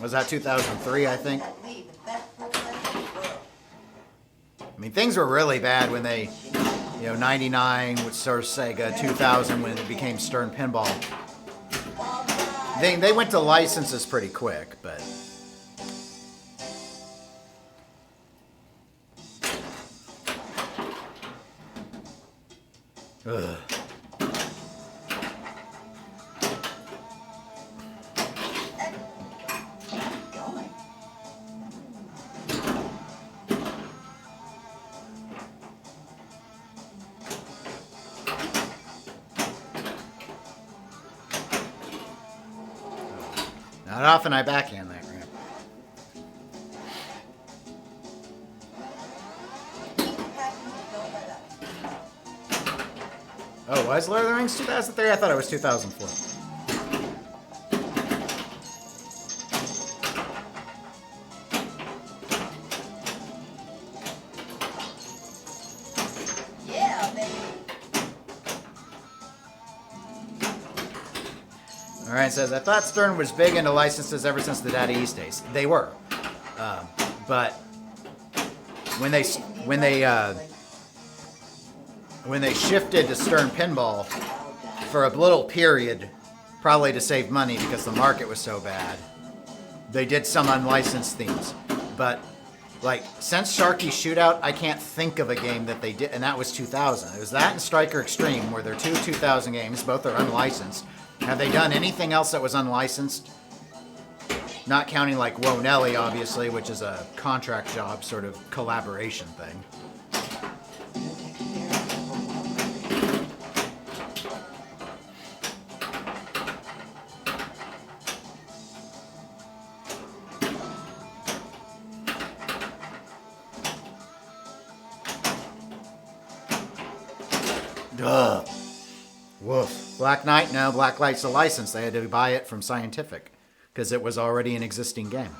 Was that 2003, I think? I mean, things were really bad when they, 99 with Sir Sega, 2000 when it became Stern Pinball. They went to licenses pretty quick, but... Ugh. Not often I backhand that ramp. Oh, was Lord of the Rings 2003? I thought it was 2004. All right, says, I thought Stern was big into licenses ever since the Data East days. They were. But when they shifted to Stern Pinball for a little period, probably to save money because the market was so bad, they did some unlicensed themes. But like since Sharkey Shootout, I can't think of a game that they did, and that was 2000. It was that and Striker Extreme, where they're two 2000 games, both are unlicensed. Have they done anything else that was unlicensed? Not counting like Whoa Nelly, obviously, which is a contract job sort of collaboration thing. Duh. Woof. Black Knight? No, Black Knight's a license. They had to buy it from Scientific because it was already an existing game.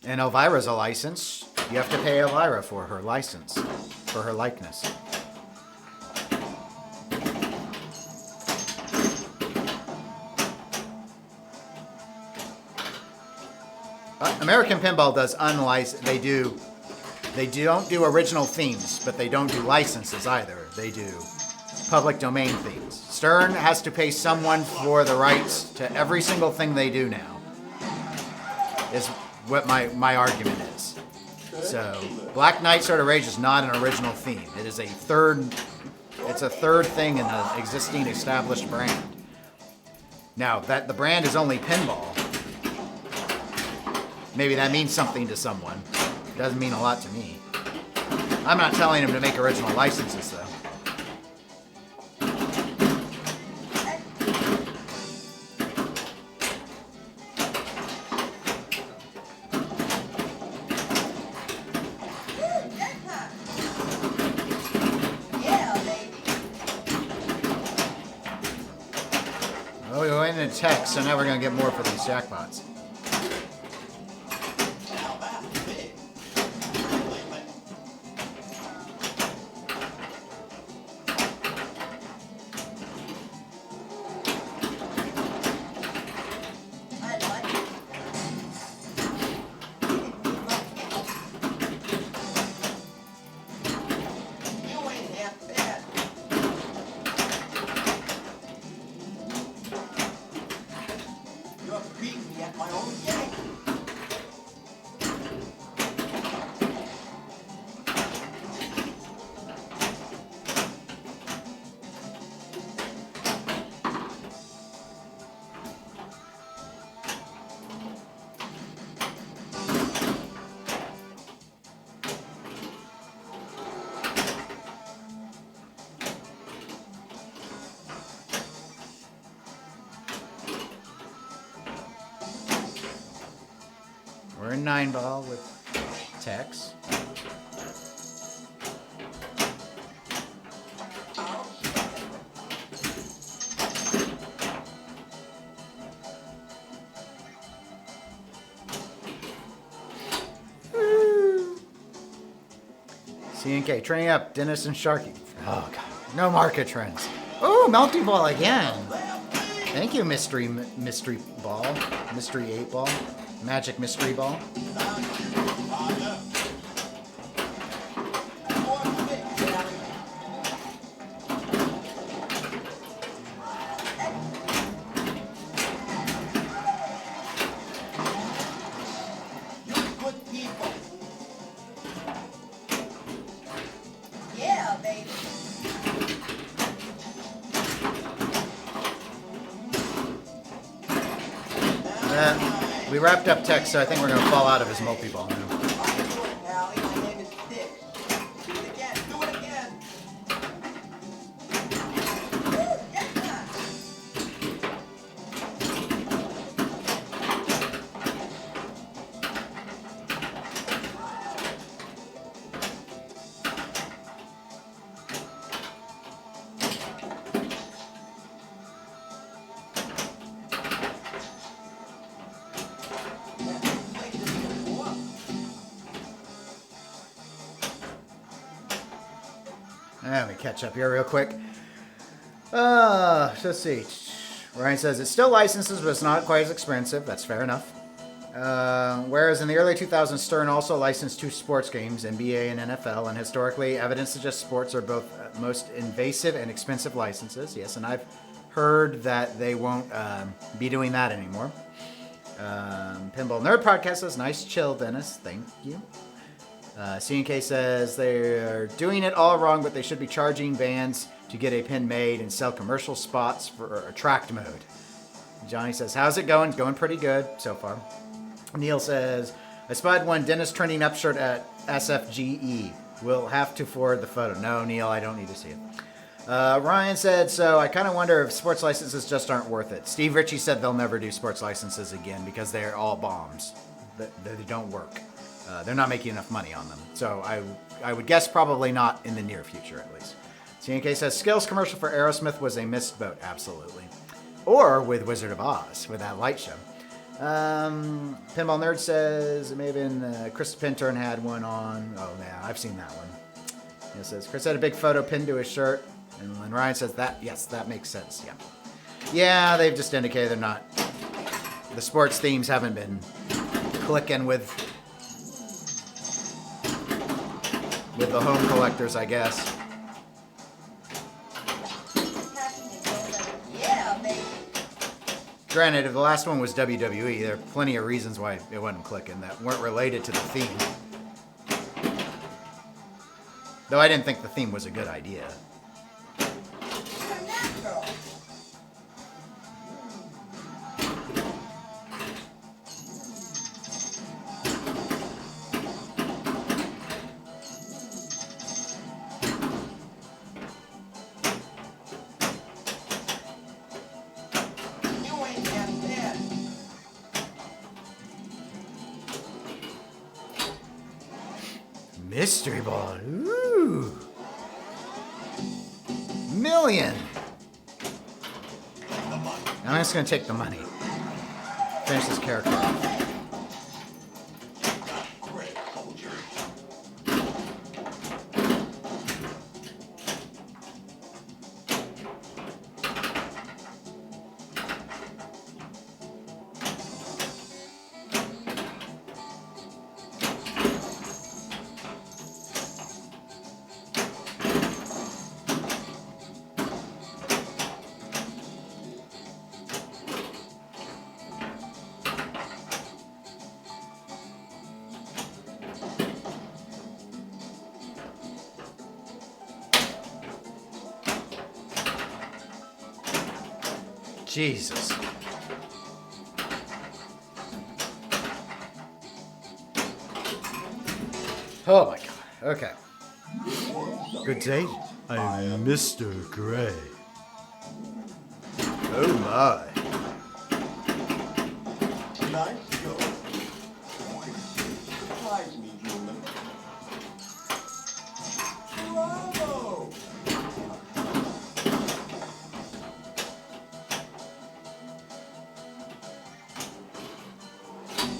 And Elvira's a license. You have to pay Elvira for her license, for her likeness. American Pinball does unlicensed. They don't do original themes, but they don't do licenses either. They do public domain themes. Stern has to pay someone for the rights to every single thing they do now, is what my argument is. So, Black Knight Sort of Rage is not an original theme. It is a third thing in an existing established brand. Now, that the brand is only Pinball, maybe that means something to someone. It doesn't mean a lot to me. I'm not telling him to make original licenses, though. Oh, we went into text, so now we're going to get more for these jackpots. We're in 9-ball with Tex. CNK, training up Dennis and Sharkey. Oh, God. No market trends. Ooh! Ooh, multi-ball again. Thank you, mystery ball. Mystery 8 ball. Magic mystery ball. We wrapped up text, so I think we're going to fall out of his multi-ball now. Let me catch up here real quick. Let's see. Ryan says it's still licenses, but it's not quite as expensive. That's fair enough. Whereas in the early 2000s, Stern also licensed 2 sports games, NBA and NFL, and historically, evidence suggests sports are both most invasive and expensive licenses. Yes, and I've heard that they won't be doing that anymore. Pinball Nerd Podcast says, nice chill, Dennis. Thank you. C&K says they're doing it all wrong, but they should be charging bands to get a pin made and sell commercial spots for attract mode. Johnny says, how's it going? Going pretty good so far. Neil says, I spied one Dennis trending up shirt at SFGE. We'll have to forward the photo. No, Neil, I don't need to see it. Ryan said, so I kind of wonder if sports licenses just aren't worth it. Steve Ritchie said they'll never do sports licenses again because they're all bombs. They don't work. They're not making enough money on them. So I would guess probably not in the near future, at least. CNK says, Skills commercial for Aerosmith was a missed boat. Absolutely. Or with Wizard of Oz, with that light show. Pinball Nerd says, it may have been Chris Pinturn had one on. Oh, yeah, I've seen that one. It says, Chris had a big photo pinned to his shirt. And then Ryan says, yes, that makes sense. Yeah. Yeah, they've just indicated they're not. The sports themes haven't been clicking with the home collectors, I guess. Granted, if the last one was WWE, there are plenty of reasons why it wasn't clicking that weren't related to the theme. Though I didn't think the theme was a good idea. Mystery ball. Ooh. Million. I'm just going to take the money. Finish this character off. Jesus. Oh my God. Okay. Good day. I'm Mr. Gray. Oh my. Surprise me, human. Bravo!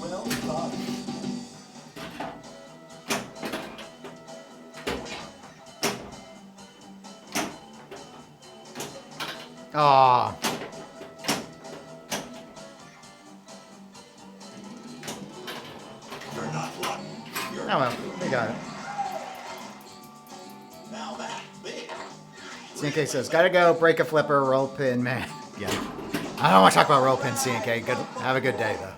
Well done. Aw. You're not lucky. You're Oh well, we got it. now that's big. CNK says, gotta go, break a flipper, roll pin, man. Yeah. I don't want to talk about roll pin, CNK. Good, have a good day, though.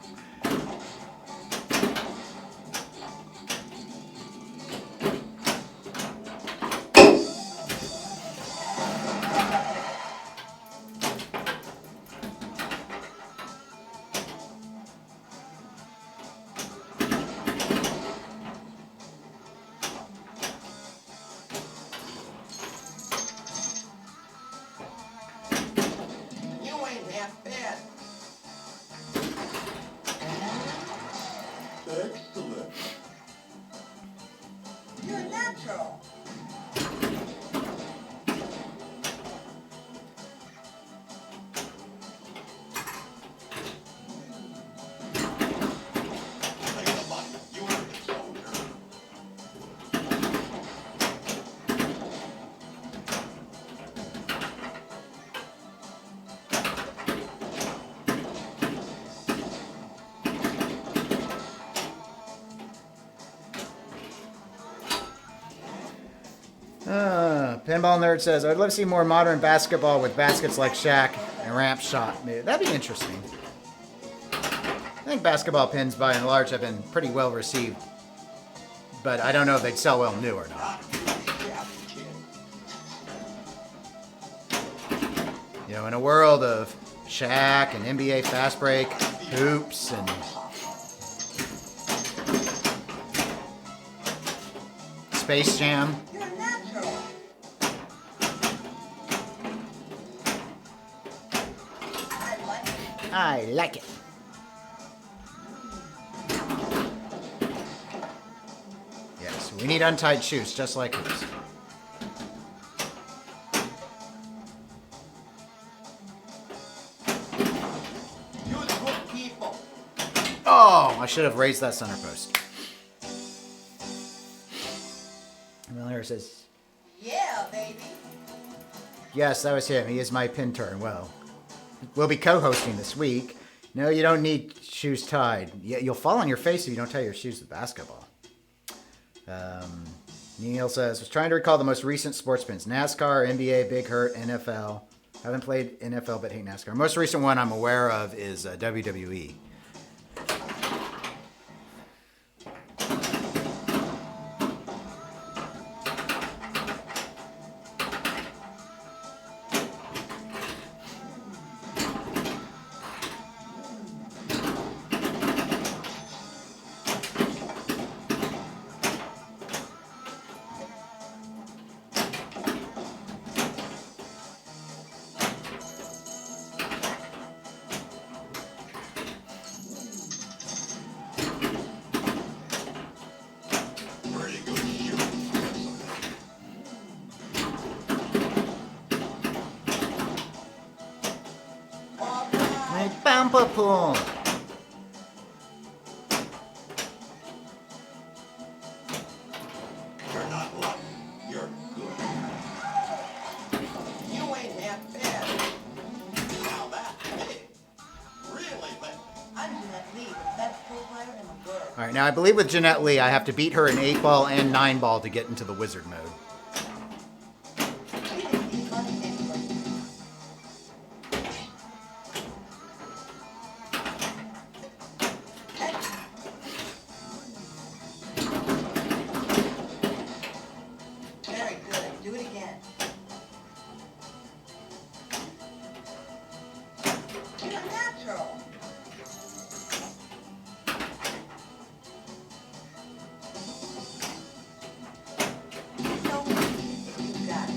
You ain't half bad. Excellent. You're natural. Take the money. You earned it, soldier. Pinball Nerd says, I'd love to see more modern basketball with baskets like Shaq and ramp shot. Maybe. That'd be interesting. I think basketball pins, by and large, have been pretty well received. But I don't know if they'd sell well new or not. Not shaft, kid. You know, in a world of Shaq and NBA Fast Break, hoops, and Space Jam. You're natural. I like it. I like it. Yes, we need untied shoes, just like hoops. You're good people. Oh, I should have raised that center post. Miller says, Yeah, baby. yes, that was him. He is my pin turn. Well, we'll be co-hosting this week. No, you don't need shoes tied. You'll fall on your face if you don't tie your shoes with basketball. Neil says, was trying to recall the most recent sports pins. NASCAR, NBA, Big Hurt, NFL. Haven't played NFL, but hate NASCAR. Most recent one I'm aware of is WWE. Pretty good shooting. All right. My bumper pool. You're not lucky. You're good. You ain't half bad. Now that's big. Really big. I'm Jeanette Lee, the best pool player in the world. All right, now I believe with Jeanette Lee, I have to beat her in 8-ball and 9-ball to get into the wizard mode. We didn't need money anyway. Hey, very good. Do it again. You're natural. So easy. You got it.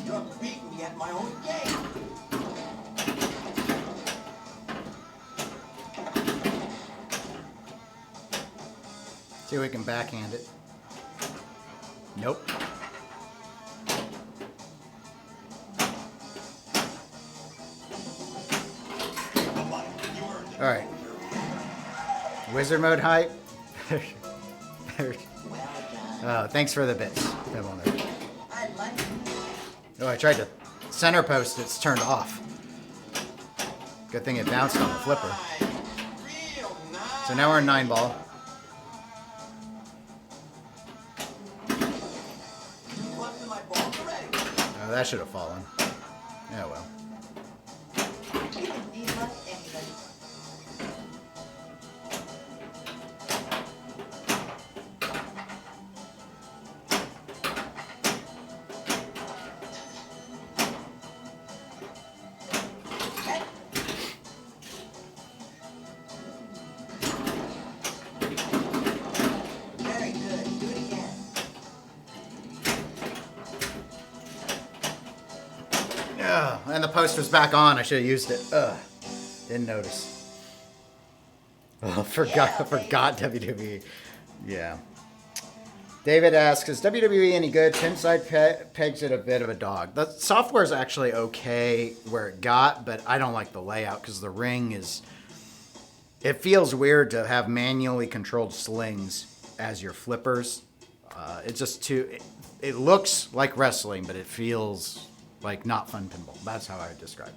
You're beating me at my own game. See if we can backhand it. Nope. All right. Wizard mode hype. Well done. Thanks for the bits. Pinball nerd. I like it. Oh, I tried to center post. It's turned off. Good thing it bounced on the flipper. Real nice. So now we're in 9-ball. Busting my balls already. Oh, that should have fallen. Oh well. You can deluxe anybody. Very good. Do it again. Yeah, and the post was back on. I should have used it. Didn't notice. Oh, forgot WWE. Yeah. David asks, is WWE any good? Pinside pegs it a bit of a dog. The software is actually okay where it got, but I don't like the layout because the ring is... It feels weird to have manually controlled slings as your flippers. It's just too... It looks like wrestling, but it feels like not fun pinball. That's how I would describe it.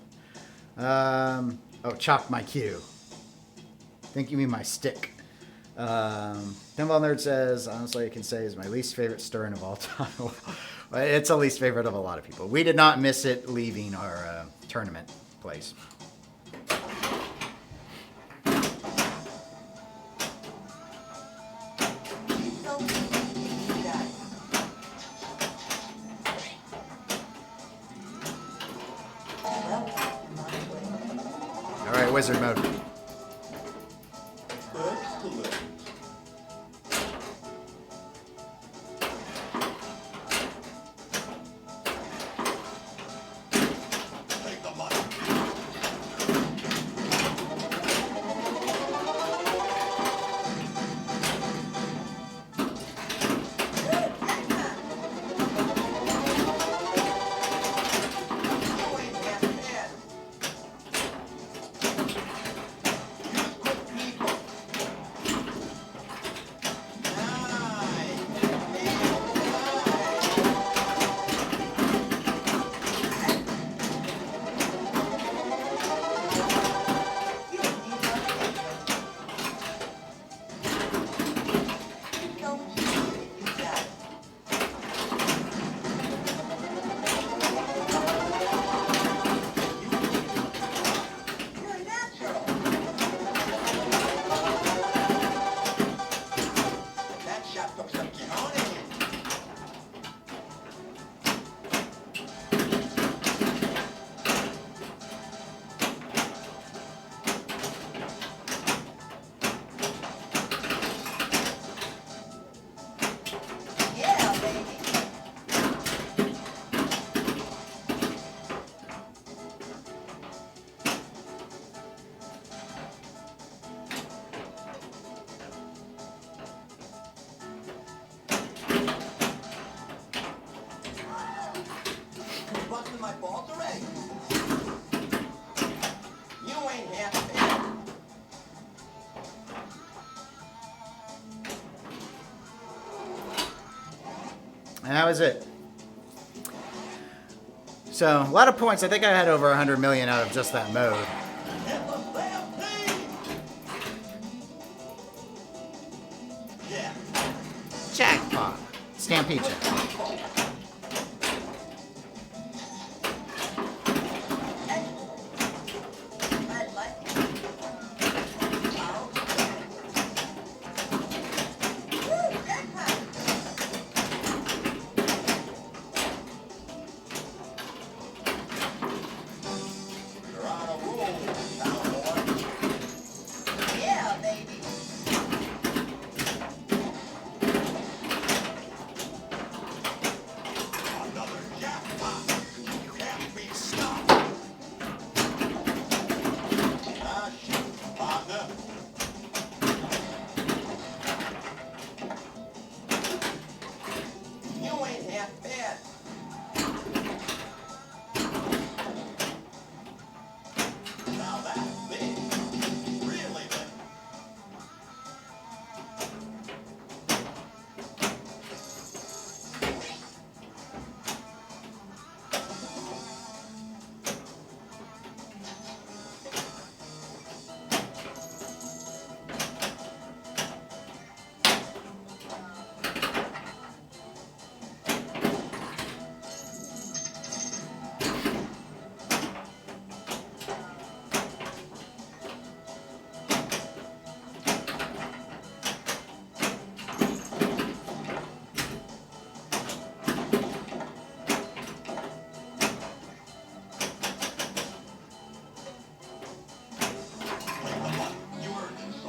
Oh, chalk my cue. Think you mean my stick. Pinball Nerd says, honestly, I can say is my least favorite Stern of all time. Well, it's a least favorite of a lot of people. We did not miss it leaving our tournament place. She's so easy. You got it. Well, my way. All right, wizard mode. Excellent. Take the money. You ain't half bad. You can deluxe anybody. She's so easy. You got it. You're a natural. That shot took some counting. Yeah, baby. You're busting my balls already. You ain't half bad. And that was it. So, a lot of points. I think I had over 100 million out of just that mode. It was their team. Yeah. Jackpot. Stampede jackpot. I like it. Woo, jackpot. You're on a roll, cowboy. Yeah, baby.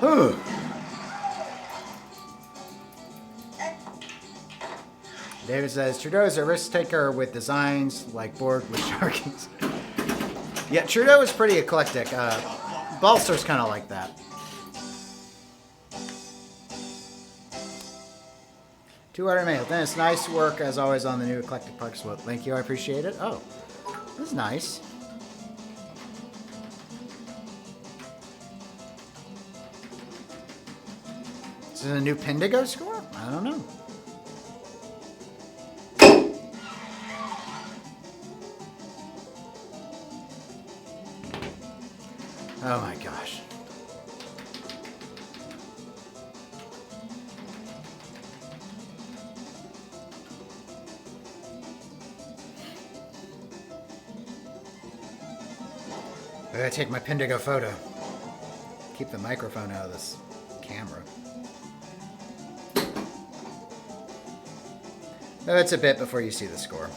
Whew. David says, Trudeau is a risk taker with designs like board with Sharkies. Yeah, Trudeau is pretty eclectic. Balser's kind of like that. $2 mail. Dennis, nice work as always on the new eclectic parks. Well, thank you. I appreciate it. Oh, that's nice. Is it a new Pindigo score? I don't know. Oh my gosh. I gotta take my Pindigo photo. Keep the microphone out of this camera. Oh, it's a bit before you see the score.